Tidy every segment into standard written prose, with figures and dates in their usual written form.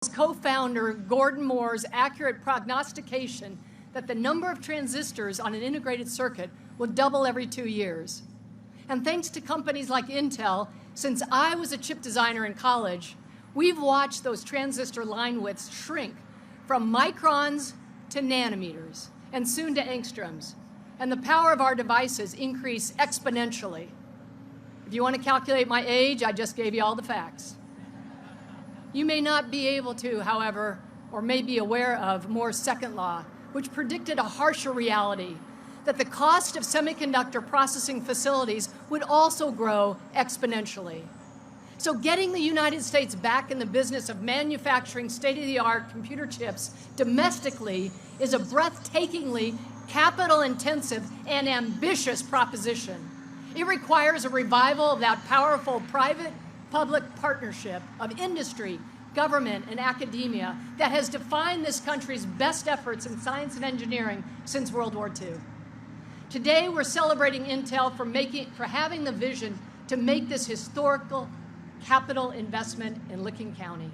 co-founder Gordon Moore's accurate prognostication that the number of transistors on an integrated circuit will double every 2 years. And thanks to companies like Intel, since I was a chip designer in college, we've watched those transistor line widths shrink from microns to nanometers, and soon to angstroms. And the power of our devices increase exponentially. If you want to calculate my age, I just gave you all the facts. You may not be able to, however, or may be aware of Moore's second law, which predicted a harsher reality, that the cost of semiconductor processing facilities would also grow exponentially. So getting the United States back in the business of manufacturing state-of-the-art computer chips domestically is a breathtakingly capital-intensive and ambitious proposition. It requires a revival of that powerful private-public partnership of industry, government, and academia that has defined this country's best efforts in science and engineering since World War II. Today, we're celebrating Intel for having the vision to make this historical capital investment in Licking County.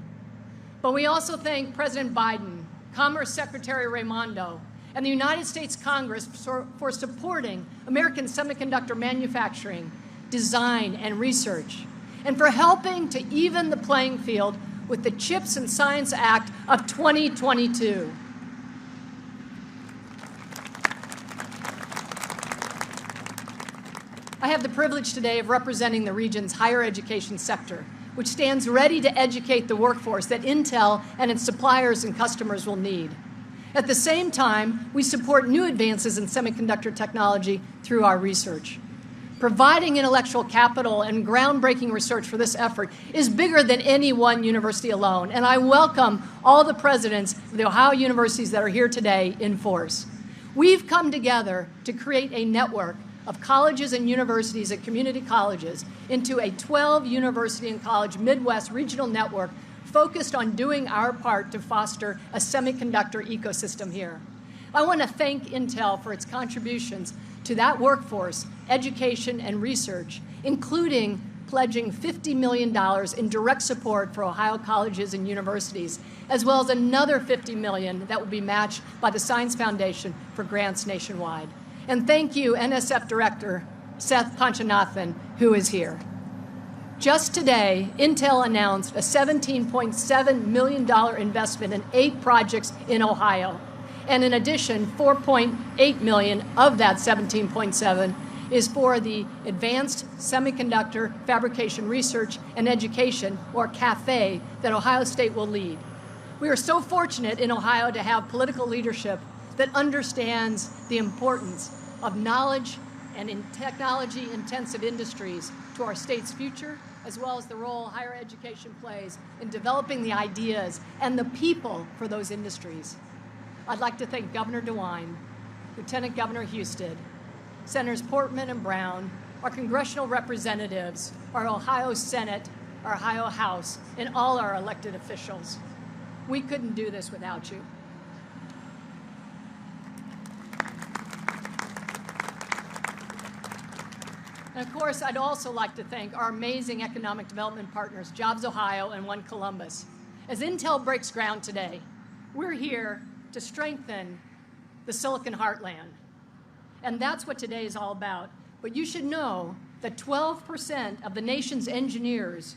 But we also thank President Biden, Commerce Secretary Raimondo, and the United States Congress for supporting American semiconductor manufacturing, design, and research, and for helping to even the playing field with the CHIPS and Science Act of 2022. I have the privilege today of representing the region's higher education sector, which stands ready to educate the workforce that Intel and its suppliers and customers will need. At the same time, we support new advances in semiconductor technology through our research. Providing intellectual capital and groundbreaking research for this effort is bigger than any one university alone, and I welcome all the presidents of the Ohio universities that are here today in force. We've come together to create a network of colleges and universities and community colleges into a 12-university and college Midwest regional network focused on doing our part to foster a semiconductor ecosystem here. I want to thank Intel for its contributions to that workforce, education, and research, including pledging $50 million in direct support for Ohio colleges and universities, as well as another $50 million that will be matched by the Science Foundation for grants nationwide. And thank you, NSF Director Seth Panchanathan, who is here. Just today, Intel announced a $17.7 million investment in 8 projects in Ohio. And in addition, $4.8 million of that $17.7 is for the Advanced Semiconductor Fabrication Research and Education, or CAFE, that Ohio State will lead. We are so fortunate in Ohio to have political leadership that understands the importance of knowledge and in technology-intensive industries to our state's future, as well as the role higher education plays in developing the ideas and the people for those industries. I'd like to thank Governor DeWine, Lieutenant Governor Husted, Senators Portman and Brown, our congressional representatives, our Ohio Senate, our Ohio House, and all our elected officials. We couldn't do this without you. And of course, I'd also like to thank our amazing economic development partners, Jobs Ohio and One Columbus. As Intel breaks ground today, we're here to strengthen the Silicon Heartland. And that's what today is all about. But you should know that 12% of the nation's engineers,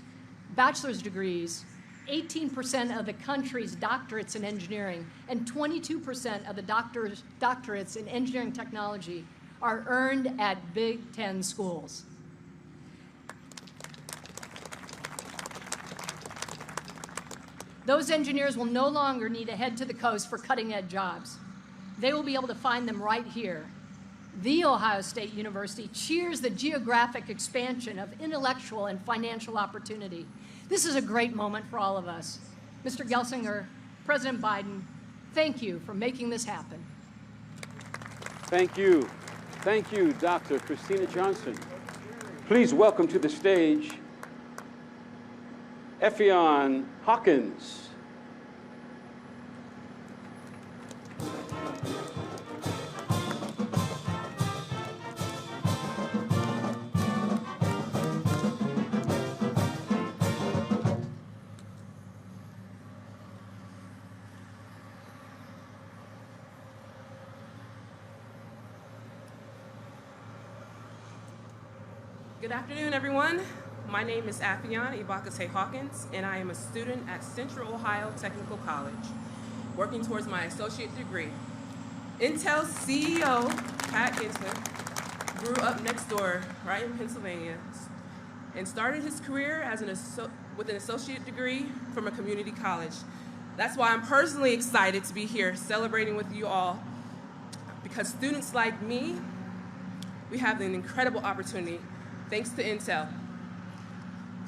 bachelor's degrees, 18% of the country's doctorates in engineering, and 22% of the doctorates in engineering technology are earned at Big Ten schools. Those engineers will no longer need to head to the coast for cutting-edge jobs. They will be able to find them right here. The Ohio State University cheers the geographic expansion of intellectual and financial opportunity. This is a great moment for all of us. Mr. Gelsinger, President Biden, thank you for making this happen. Thank you. Thank you, Dr. Christina Johnson. Please welcome to the stage Effion Hawkins. Good afternoon, everyone. My name is Afion Ibakase Hawkins, and I am a student at Central Ohio Technical College, working towards my associate degree. Intel's CEO, Pat Gensler, grew up next door, right in Pennsylvania, and started his career as with an associate degree from a community college. That's why I'm personally excited to be here celebrating with you all, because students like me, we have an incredible opportunity thanks to Intel.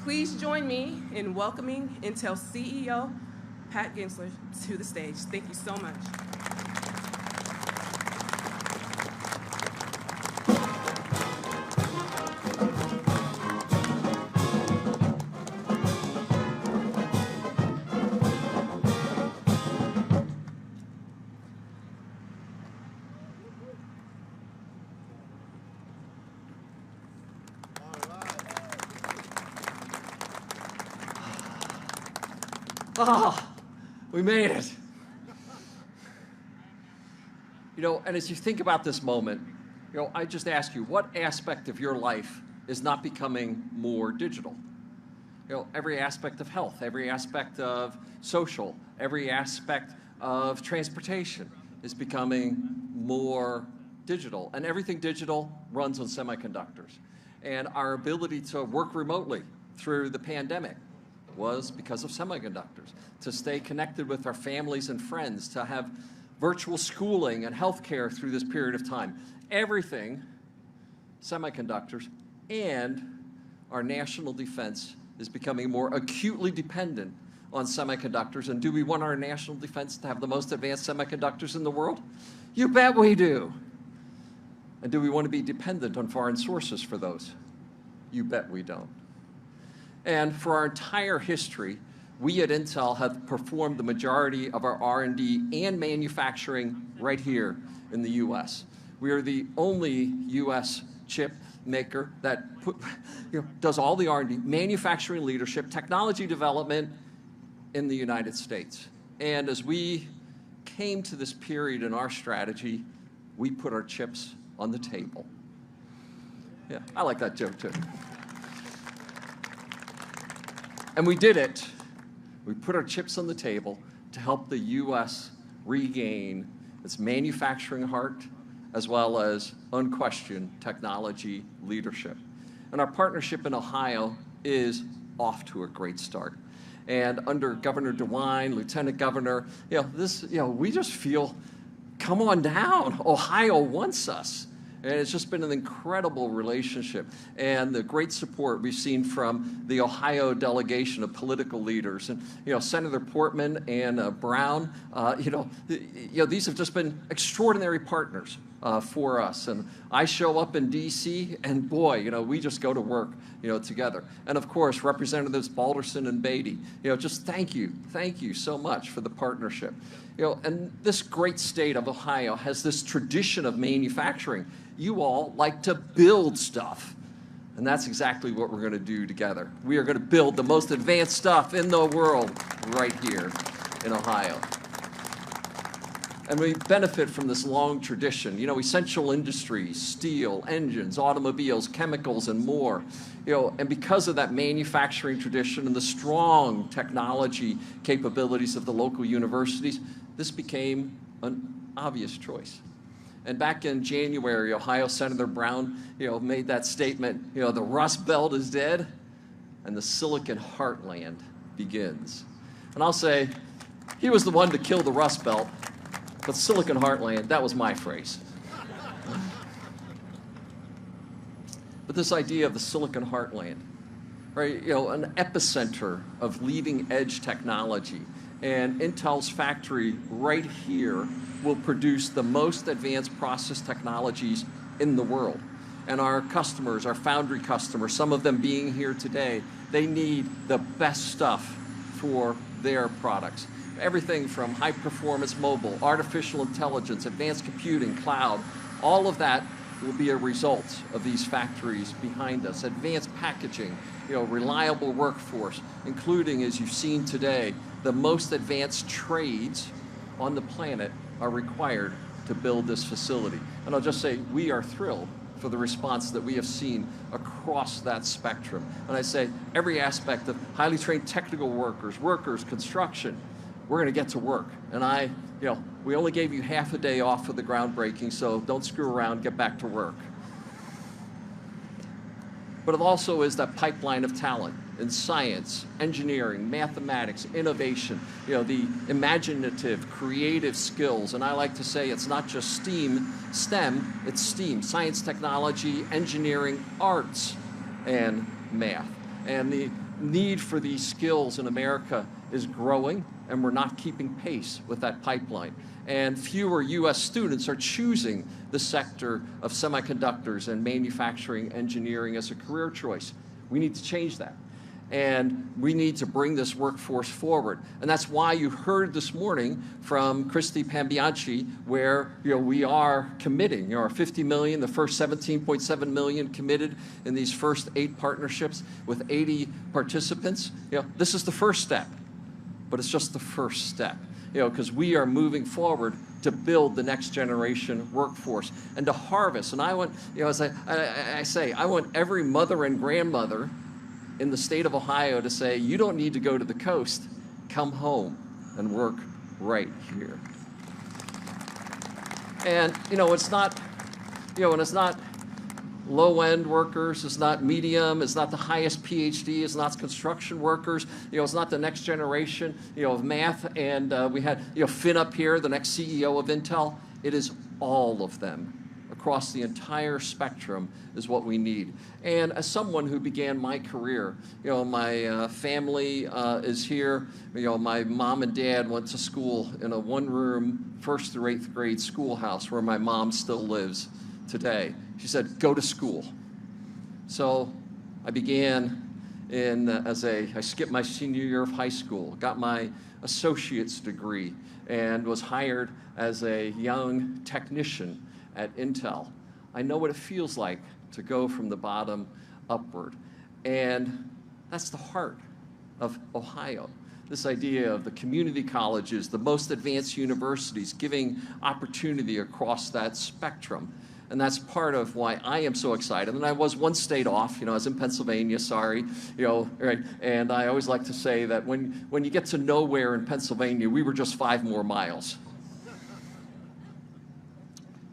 Please join me in welcoming Intel CEO, Pat Gensler, to the stage. Thank you so much. Ah, we made it. You know, and as you think about this moment, you know, I just ask you, what aspect of your life is not becoming more digital? You know, every aspect of health, every aspect of social, every aspect of transportation is becoming more digital. And everything digital runs on semiconductors. And our ability to work remotely through the pandemic was because of semiconductors, to stay connected with our families and friends, to have virtual schooling and healthcare through this period of time. Everything, semiconductors, and our national defense is becoming more acutely dependent on semiconductors. And do we want our national defense to have the most advanced semiconductors in the world? You bet we do. And do we want to be dependent on foreign sources for those? You bet we don't. And for our entire history, we at Intel have performed the majority of our R&D and manufacturing right here in the US. We are the only US chip maker that does all the R&D, manufacturing leadership, technology development in the United States. And as we came to this period in our strategy, we put our chips on the table. Yeah, I like that joke too. And we did it. We put our chips on the table to help the U.S. regain its manufacturing heart as well as unquestioned technology leadership. And our partnership in Ohio is off to a great start. And under Governor DeWine, Lieutenant Governor, we just feel, come on down. Ohio wants us. And it's just been an incredible relationship, and the great support we've seen from the Ohio delegation of political leaders, and Senator Portman and Brown. These have just been extraordinary partners for us. And I show up in D.C. and boy, we just go to work, together. And of course, Representatives Balderson and Beatty. Just thank you so much for the partnership. And this great state of Ohio has this tradition of manufacturing. You all like to build stuff. And that's exactly what we're going to do together. We are going to build the most advanced stuff in the world right here in Ohio. And we benefit from this long tradition. Essential industries, steel, engines, automobiles, chemicals, and more. And because of that manufacturing tradition and the strong technology capabilities of the local universities, this became an obvious choice. And back in January, Ohio Senator Brown, made that statement, the Rust Belt is dead and the Silicon Heartland begins. And I'll say, he was the one to kill the Rust Belt, but Silicon Heartland, that was my phrase. But this idea of the Silicon Heartland, right, an epicenter of leading edge technology, and Intel's factory right here will produce the most advanced process technologies in the world. And our customers, our foundry customers, some of them being here today, they need the best stuff for their products. Everything from high performance mobile, artificial intelligence, advanced computing, cloud, all of that will be a result of these factories behind us. Advanced packaging, reliable workforce, including, as you've seen today, the most advanced trades on the planet are required to build this facility. And I'll just say, we are thrilled for the response that we have seen across that spectrum. And I say every aspect of highly trained technical workers, construction, we're going to get to work. And we only gave you half a day off for the groundbreaking, so don't screw around, get back to work. But it also is that pipeline of talent in science, engineering, mathematics, innovation, the imaginative, creative skills. And I like to say it's not just STEM, it's STEAM, science, technology, engineering, arts, and math. And the need for these skills in America is growing, and we're not keeping pace with that pipeline. And fewer U.S. students are choosing the sector of semiconductors and manufacturing engineering as a career choice. We need to change that. And we need to bring this workforce forward. And that's why you heard this morning from Christy Pambianchi, where we are committing our $50 million, the first $17.7 million committed in these first 8 partnerships with 80 participants. This is the first step, but it's just the first step. Because we are moving forward to build the next generation workforce and to harvest. And I want, as I say, I want every mother and grandmother in the state of Ohio to say, you don't need to go to the coast, come home and work right here. And, it's not, and it's not low-end workers, it's not medium, it's not the highest PhD, it's not construction workers, it's not the next generation, of math, and we had, Finn up here, the next CEO of Intel. It is all of them across the entire spectrum is what we need. And as someone who began my career, my family is here. My mom and dad went to school in a one-room 1st through 8th grade schoolhouse where my mom still lives today. She said, go to school. So I began I skipped my senior year of high school, got my associate's degree, and was hired as a young technician at Intel. I know what it feels like to go from the bottom upward. And that's the heart of Ohio. This idea of the community colleges, the most advanced universities, giving opportunity across that spectrum. And that's part of why I am so excited. And I was one state off, I was in Pennsylvania, sorry, right? And I always like to say that when you get to nowhere in Pennsylvania, we were just 5 more miles.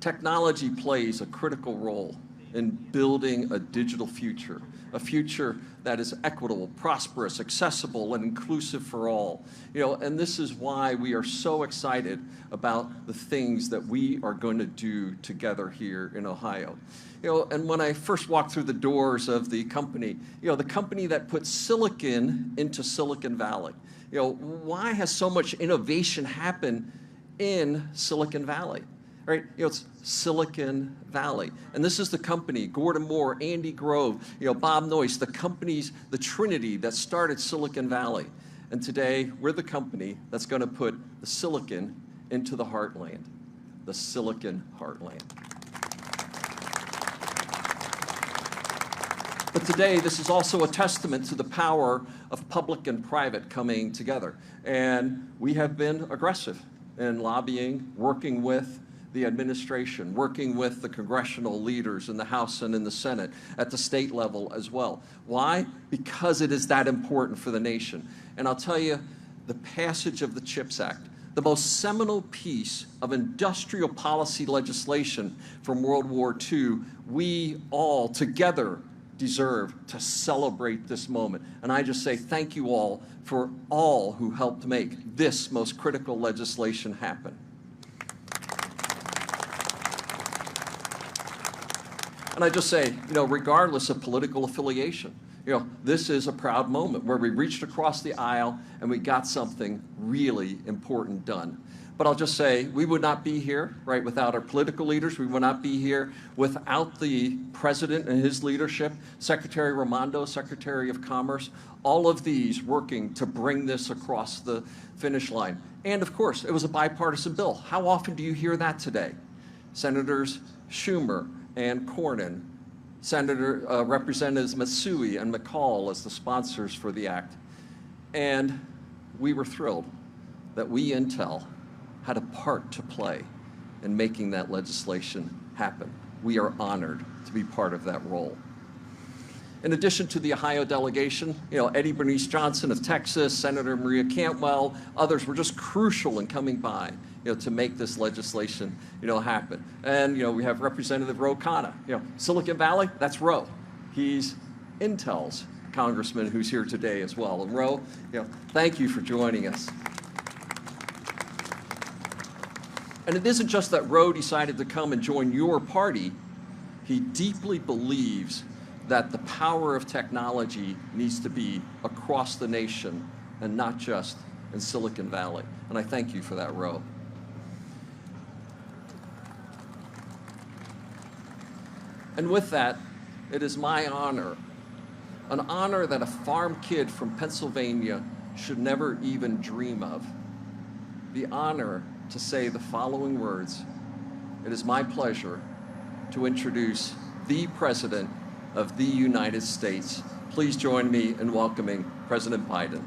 Technology plays a critical role in building a digital future, a future that is equitable, prosperous, accessible, and inclusive for all. And this is why we are so excited about the things that we are going to do together here in Ohio. And when I first walked through the doors of the company, the company that put silicon into Silicon Valley, why has so much innovation happened in Silicon Valley? Right? It's Silicon Valley. And this is the company, Gordon Moore, Andy Grove, Bob Noyce, the companies, the trinity that started Silicon Valley. And today, we're the company that's going to put the silicon into the heartland, the Silicon Heartland. But today, this is also a testament to the power of public and private coming together. And we have been aggressive in lobbying, working with the administration, working with the congressional leaders in the House and in the Senate, at the state level as well. Why? Because it is that important for the nation. And I'll tell you, the passage of the CHIPS Act, the most seminal piece of industrial policy legislation from World War II, we all together deserve to celebrate this moment. And I just say thank you all for all who helped make this most critical legislation happen. And I just say, regardless of political affiliation, this is a proud moment where we reached across the aisle and we got something really important done. But I'll just say, we would not be here, right, without our political leaders. We would not be here without the president and his leadership, Secretary Raimondo, Secretary of Commerce, all of these working to bring this across the finish line. And of course, it was a bipartisan bill. How often do you hear that today? Senators Schumer and Cornyn, Representatives Matsui and McCall as the sponsors for the act. And we were thrilled that we, Intel, had a part to play in making that legislation happen. we are honored to be part of that role. In addition to the Ohio delegation, Eddie Bernice Johnson of Texas, Senator Maria Cantwell, others were just crucial in coming by, to make this legislation, happen. And, we have Representative Ro Khanna. Silicon Valley, that's Ro. He's Intel's congressman who's here today as well. And Ro, thank you for joining us. And it isn't just that Ro decided to come and join your party. He deeply believes that the power of technology needs to be across the nation and not just in Silicon Valley. And I thank you for that, Ro. And with that, it is my honor, an honor that a farm kid from Pennsylvania should never even dream of, the honor to say the following words. It is my pleasure to introduce the President of the United States. Please join me in welcoming President Biden.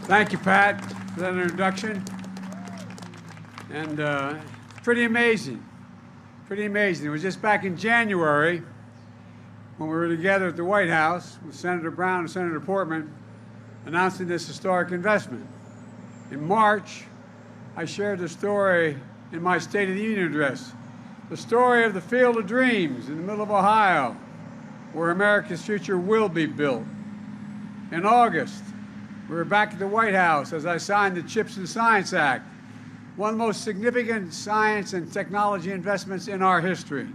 Thank you, Pat, for that introduction. And pretty amazing. Pretty amazing. It was just back in January when we were together at the White House with Senator Brown and Senator Portman announcing this historic investment. In March, I shared the story in my State of the Union address, the story of the Field of Dreams in the middle of Ohio, where America's future will be built. In August, we were back at the White House as I signed the CHIPS and Science Act, one of the most significant science and technology investments in our history.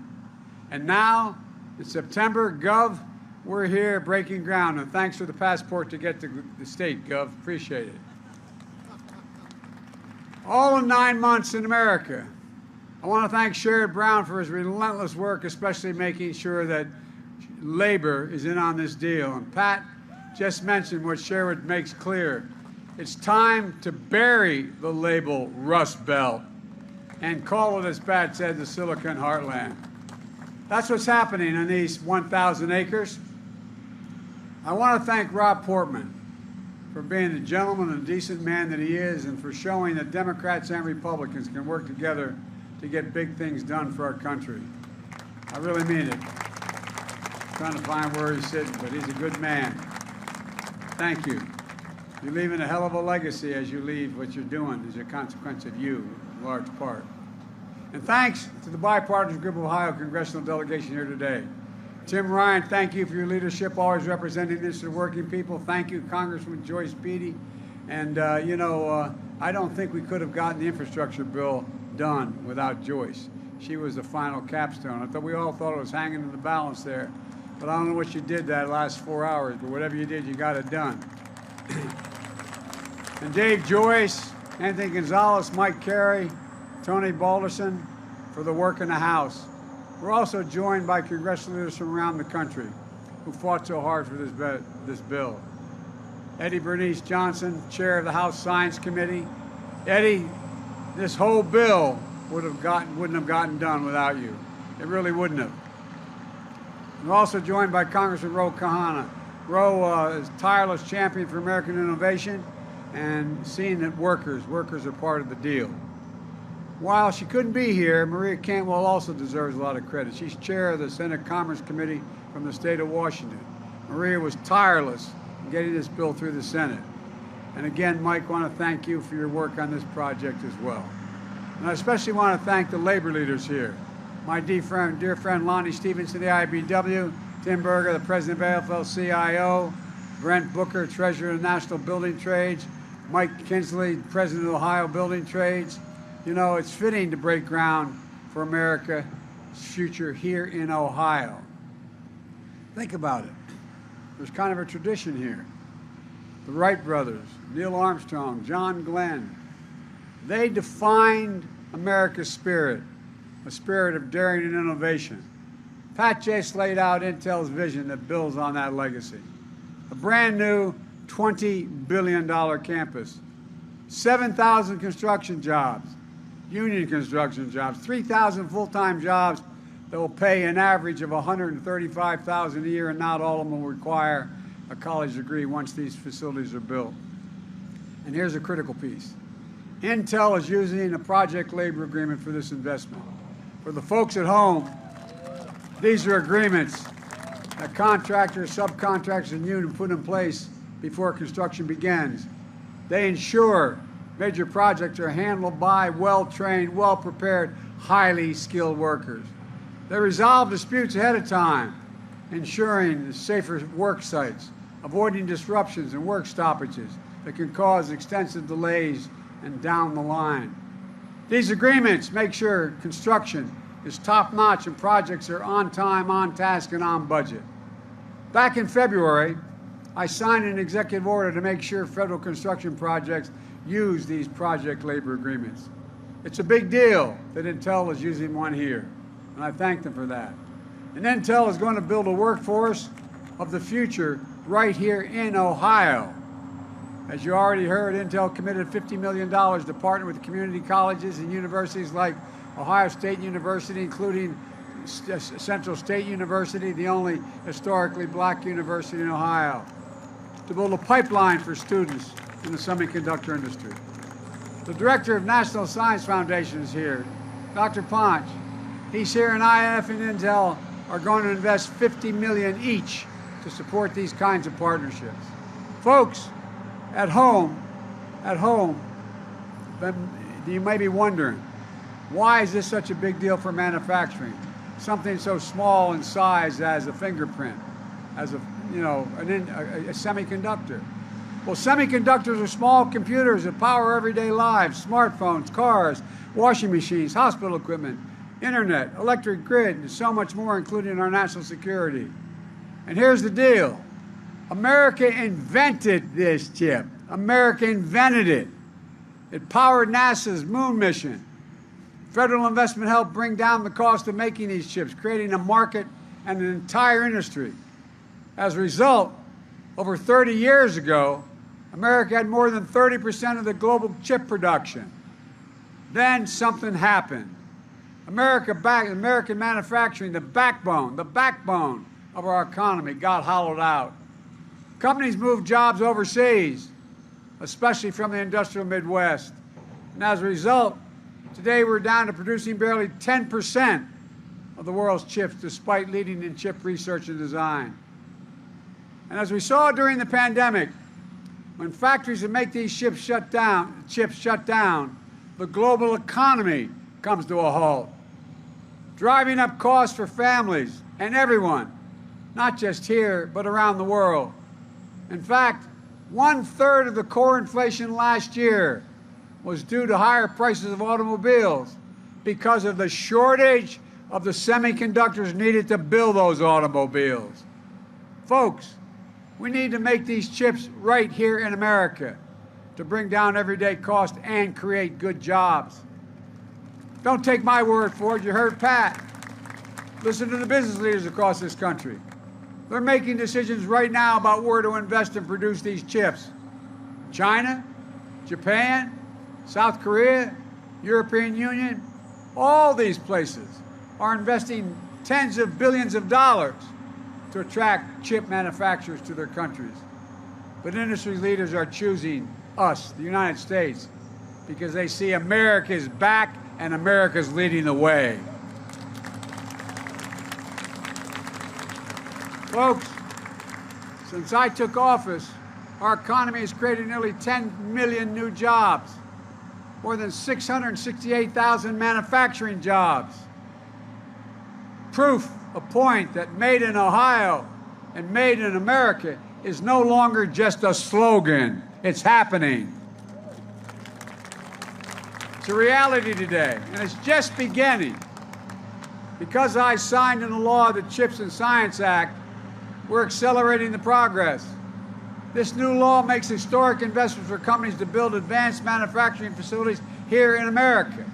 And now, in September, Gov, we're here breaking ground, and thanks for the passport to get to the state, Gov. Appreciate it. All in 9 months in America. I want to thank Sherrod Brown for his relentless work, especially making sure that labor is in on this deal. And Pat just mentioned what Sherrod makes clear. It's time to bury the label Rust Belt and call it, as Pat said, the Silicon Heartland. That's what's happening in these 1,000 acres. I want to thank Rob Portman for being the gentleman and decent man that he is, and for showing that Democrats and Republicans can work together to get big things done for our country. I really mean it. I'm trying to find where he's sitting, but he's a good man. Thank you. You're leaving a hell of a legacy as you leave what you're doing as a consequence of you, in large part. And thanks to the bipartisan group of Ohio congressional delegation here today. Tim Ryan, thank you for your leadership, always representing the interests of working people. Thank you, Congressman Joyce Beatty. And, I don't think we could have gotten the infrastructure bill done without Joyce. She was the final capstone. I thought we all thought it was hanging in the balance there. But I don't know what you did that last 4 hours, but whatever you did, you got it done. And Dave Joyce, Anthony Gonzalez, Mike Carey, Tony Balderson for the work in the House. We're also joined by congressional leaders from around the country who fought so hard for this bill. Eddie Bernice Johnson, chair of the House Science Committee. Eddie, this whole bill wouldn't have gotten done without you. It really wouldn't have. We're also joined by Congressman Ro Khanna. Ro is a tireless champion for American innovation and seeing that workers are part of the deal. While she couldn't be here, Maria Cantwell also deserves a lot of credit. She's chair of the Senate Commerce Committee from the state of Washington. Maria was tireless in getting this bill through the Senate. And again, Mike, I want to thank you for your work on this project as well. And I especially want to thank the labor leaders here. My dear friend Lonnie Stevens of the IBW, Tim Berger, the president of AFL-CIO, Brent Booker, treasurer of the National Building Trades, Mike Kinsley, president of Ohio Building Trades. You know, it's fitting to break ground for America's future here in Ohio. Think about it. There's kind of a tradition here. the Wright brothers, Neil Armstrong, John Glenn. They defined America's spirit, a spirit of daring and innovation. Pat just laid out Intel's vision that builds on that legacy. A brand new $20 billion campus, 7,000 construction jobs, union construction jobs, 3,000 full-time jobs that will pay an average of $135,000 a year, and not all of them will require a college degree once these facilities are built. And here's a critical piece. Intel is using a project labor agreement for this investment. For the folks at home, these are agreements that contractors, subcontractors, and unions put in place before construction begins. They ensure major projects are handled by well-trained, well-prepared, highly skilled workers. They resolve disputes ahead of time, ensuring safer work sites, avoiding disruptions and work stoppages that can cause extensive delays and down the line. These agreements make sure construction is top-notch and projects are on time, on task, and on budget. Back in February, I signed an executive order to make sure federal construction projects use these project labor agreements. It's a big deal that Intel is using one here, and I thank them for that. And Intel is going to build a workforce of the future right here in Ohio. As you already heard, Intel committed $50 million to partner with community colleges and universities like Ohio State University, including Central State University, the only historically black university in Ohio, to build a pipeline for students in the semiconductor industry. The director of National Science Foundation is here, Dr. Ponch. He's here, and INF and Intel are going to invest $50 million each to support these kinds of partnerships. Folks, at home, you may be wondering, why is this such a big deal for manufacturing? Something so small in size as a fingerprint, as a semiconductor. Well, semiconductors are small computers that power everyday lives, smartphones, cars, washing machines, hospital equipment, internet, electric grid, and so much more, including our national security. And here's the deal. America invented this chip. America invented it. It powered NASA's moon mission. Federal investment helped bring down the cost of making these chips, creating a market and an entire industry. As a result, over 30 years ago, America had more than 30% of the global chip production. Then something happened. American manufacturing, the backbone of our economy, got hollowed out. Companies moved jobs overseas, especially from the industrial Midwest. And as a result, today we're down to producing barely 10% of the world's chips, despite leading in chip research and design. And as we saw during the pandemic, when factories that make these chips shut down, the global economy comes to a halt, driving up costs for families and everyone, not just here, but around the world. In fact, 1/3 of the core inflation last year was due to higher prices of automobiles because of the shortage of the semiconductors needed to build those automobiles. Folks, we need to make these chips right here in America to bring down everyday cost and create good jobs. Don't take my word for it. You heard Pat. Listen to the business leaders across this country. They're making decisions right now about where to invest and produce these chips. China, Japan, South Korea, European Union, all these places are investing tens of billions of dollars to attract chip manufacturers to their countries. But industry leaders are choosing us, the United States, because they see America is back and America's leading the way. Folks, since I took office, our economy has created nearly 10 million new jobs, more than 668,000 manufacturing jobs. Proof, a point that made in Ohio and made in America is no longer just a slogan. It's happening. It's a reality today, and it's just beginning. Because I signed into law the CHIPS and Science Act, we're accelerating the progress. This new law makes historic investments for companies to build advanced manufacturing facilities here in America.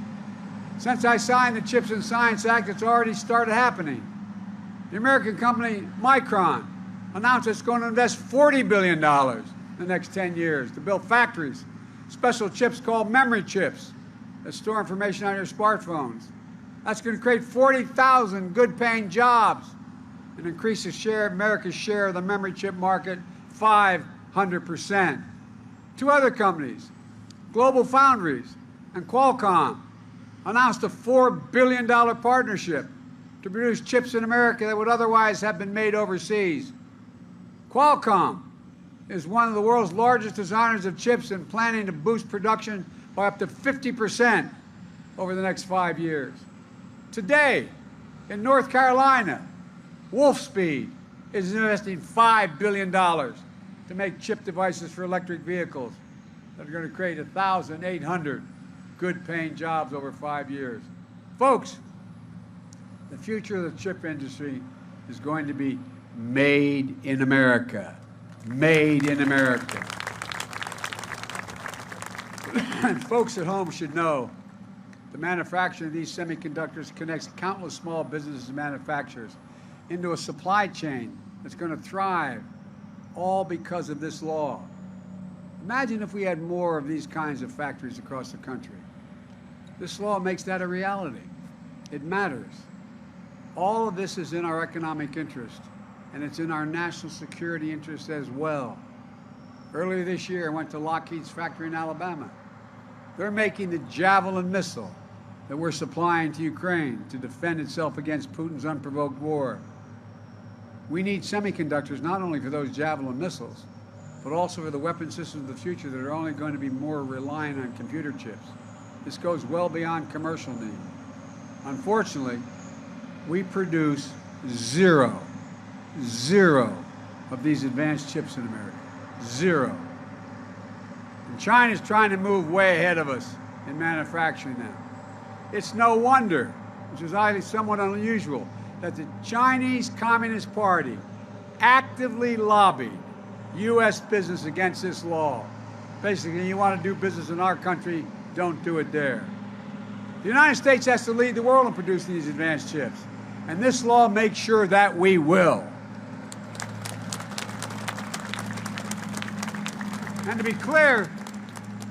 Since I signed the CHIPS and Science Act, it's already started happening. The American company Micron announced it's going to invest $40 billion in the next 10 years to build factories, special chips called memory chips that store information on your smartphones. That's going to create 40,000 good-paying jobs and increase the share, America's share of the memory chip market 500%. Two other companies, Global Foundries and Qualcomm, announced a $4 billion partnership to produce chips in America that would otherwise have been made overseas. Qualcomm is one of the world's largest designers of chips and planning to boost production by up to 50% over the next 5 years. Today, in North Carolina, Wolfspeed is investing $5 billion to make chip devices for electric vehicles that are going to create 1,800 good-paying jobs over 5 years. Folks, the future of the chip industry is going to be made in America. Made in America. And folks at home should know the manufacturing of these semiconductors connects countless small businesses and manufacturers into a supply chain that's going to thrive, all because of this law. Imagine if we had more of these kinds of factories across the country. This law makes that a reality. It matters. All of this is in our economic interest, and it's in our national security interest as well. Earlier this year, I went to Lockheed's factory in Alabama. They're making the Javelin missile that we're supplying to Ukraine to defend itself against Putin's unprovoked war. We need semiconductors not only for those Javelin missiles, but also for the weapon systems of the future that are only going to be more reliant on computer chips. This goes well beyond commercial need. Unfortunately, we produce zero of these advanced chips in America. Zero. And China's trying to move way ahead of us in manufacturing now. It's no wonder, which is actually somewhat unusual, that the Chinese Communist Party actively lobbied U.S. business against this law. Basically, you want to do business in our country, don't do it there. The United States has to lead the world in producing these advanced chips, and this law makes sure that we will. And to be clear,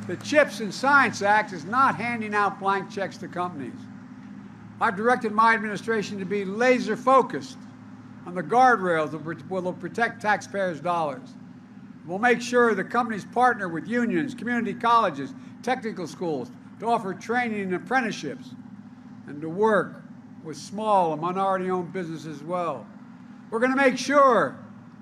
the CHIPS and Science Act is not handing out blank checks to companies. I've directed my administration to be laser focused on the guardrails that will protect taxpayers' dollars. We'll make sure the companies partner with unions, community colleges, technical schools to offer training and apprenticeships, and to work with small and minority-owned businesses as well. We're going to make sure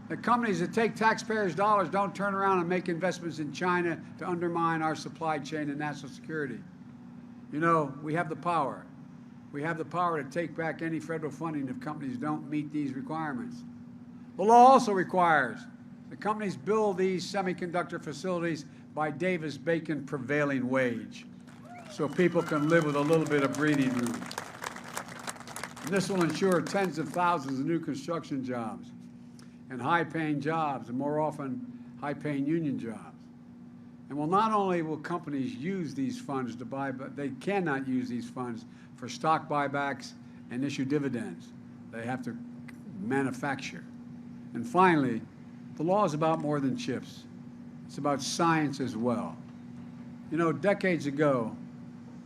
that companies that take taxpayers' dollars don't turn around and make investments in China to undermine our supply chain and national security. You know, we have the power. We have the power to take back any federal funding if companies don't meet these requirements. The law also requires that companies build these semiconductor facilities by Davis-Bacon prevailing wage, so people can live with a little bit of breathing room. And this will ensure tens of thousands of new construction jobs and high-paying jobs, and more often high-paying union jobs. And not only will companies use these funds to buy, but they cannot use these funds for stock buybacks and issue dividends. They have to manufacture. And finally, the law is about more than chips. It's about science as well. You know, decades ago,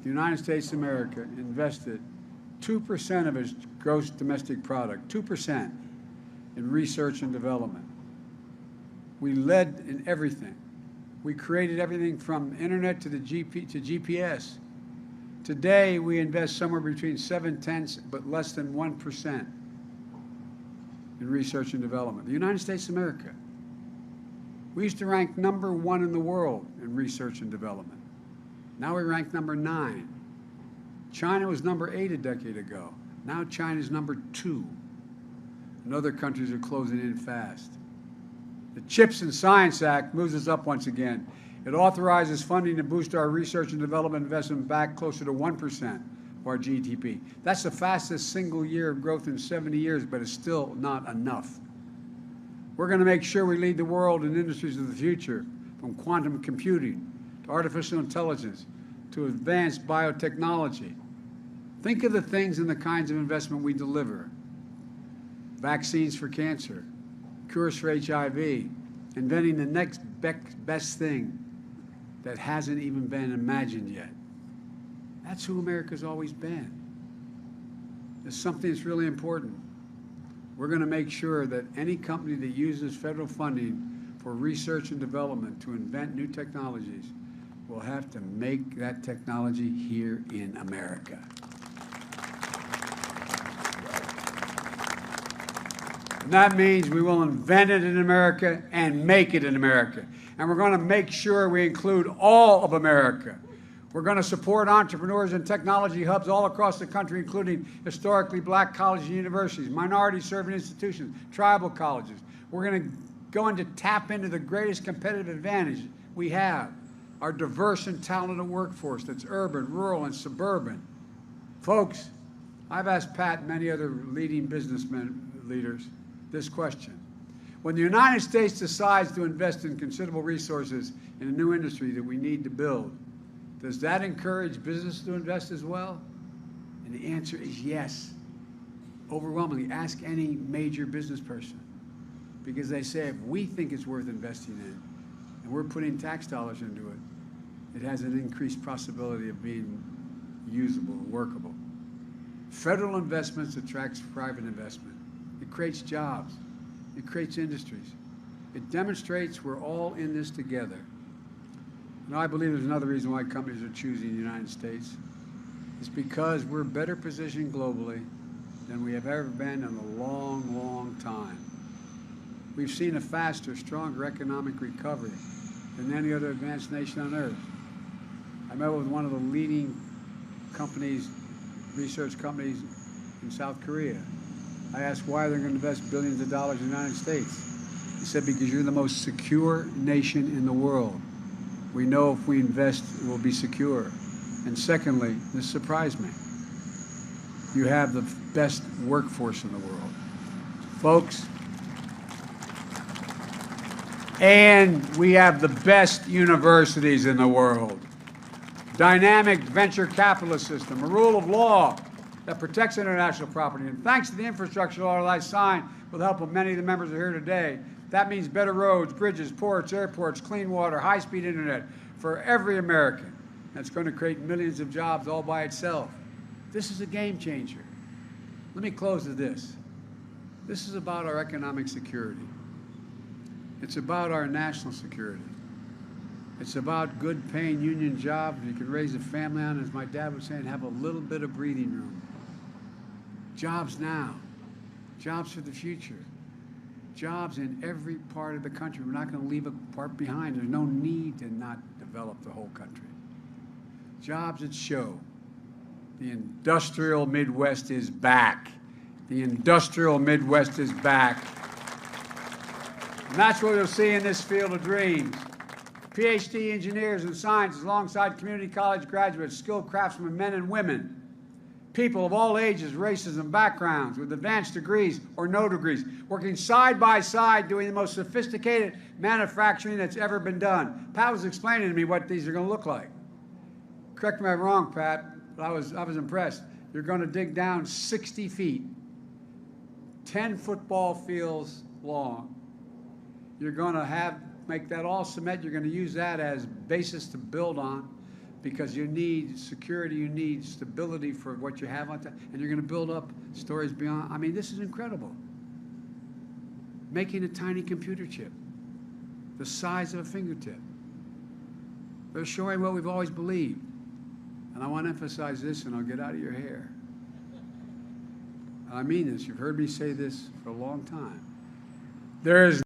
the United States of America invested 2% of its gross domestic product, 2%, in research and development. We led in everything. We created everything from internet to GPS. Today, we invest somewhere between 7/10, but less than 1% in research and development. The United States of America. We used to rank #1 in the world in research and development. Now we rank #9. China was #8 a decade ago. Now China's #2. And other countries are closing in fast. The CHIPS and Science Act moves us up once again. It authorizes funding to boost our research and development investment back closer to 1% of our GDP. That's the fastest single year of growth in 70 years, but it's still not enough. We're going to make sure we lead the world in industries of the future, from quantum computing to artificial intelligence to advanced biotechnology. Think of the things and the kinds of investment we deliver. Vaccines for cancer, cures for HIV, inventing the next best thing that hasn't even been imagined yet. That's who America's always been. There's something that's really important. We're going to make sure that any company that uses federal funding for research and development to invent new technologies will have to make that technology here in America. And that means we will invent it in America and make it in America. And we're going to make sure we include all of America. We're going to support entrepreneurs and technology hubs all across the country, including historically black colleges and universities, minority-serving institutions, tribal colleges. We're going to tap into the greatest competitive advantage we have, our diverse and talented workforce that's urban, rural, and suburban. Folks, I've asked Pat and many other leading businessmen leaders this question. When the United States decides to invest in considerable resources in a new industry that we need to build, does that encourage business to invest as well? And the answer is yes. Overwhelmingly, ask any major business person, because they say if we think it's worth investing in and we're putting tax dollars into it, it has an increased possibility of being usable, workable. Federal investments attracts private investment. It creates jobs. It creates industries. It demonstrates we're all in this together. And I believe there's another reason why companies are choosing the United States. It's because we're better positioned globally than we have ever been in a long, long time. We've seen a faster, stronger economic recovery than any other advanced nation on earth. I met with one of the leading companies, research companies in South Korea. I asked why they're going to invest billions of dollars in the United States. He said, because you're the most secure nation in the world. We know if we invest, it will be secure. And secondly, this surprised me, you have the best workforce in the world. Folks, and we have the best universities in the world. Dynamic venture capitalist system, a rule of law that protects international property. And thanks to the infrastructure law that I signed with the help of many of the members who are here today, that means better roads, bridges, ports, airports, clean water, high-speed internet for every American. That's going to create millions of jobs all by itself. This is a game changer. Let me close with this. This is about our economic security. It's about our national security. It's about good paying union jobs you can raise a family on, as my dad was saying, have a little bit of breathing room. Jobs now, jobs for the future, jobs in every part of the country. We're not going to leave a part behind. There's no need to not develop the whole country. Jobs that show the industrial Midwest is back. The industrial Midwest is back. And that's what you'll see in this field of dreams. PhD engineers and scientists alongside community college graduates, skilled craftsmen, men and women, people of all ages, races, and backgrounds with advanced degrees or no degrees, working side by side doing the most sophisticated manufacturing that's ever been done. Pat was explaining to me what these are going to look like. Correct me if I'm wrong, Pat, but I was impressed. You're going to dig down 60 feet, 10 football fields long. You're going to make that all cement. You're going to use that as basis to build on, because you need security, you need stability for what you have on top, and you're going to build up stories beyond. I mean, this is incredible. Making a tiny computer chip, the size of a fingertip. They're showing what we've always believed. And I want to emphasize this, and I'll get out of your hair. I mean this. You've heard me say this for a long time. There is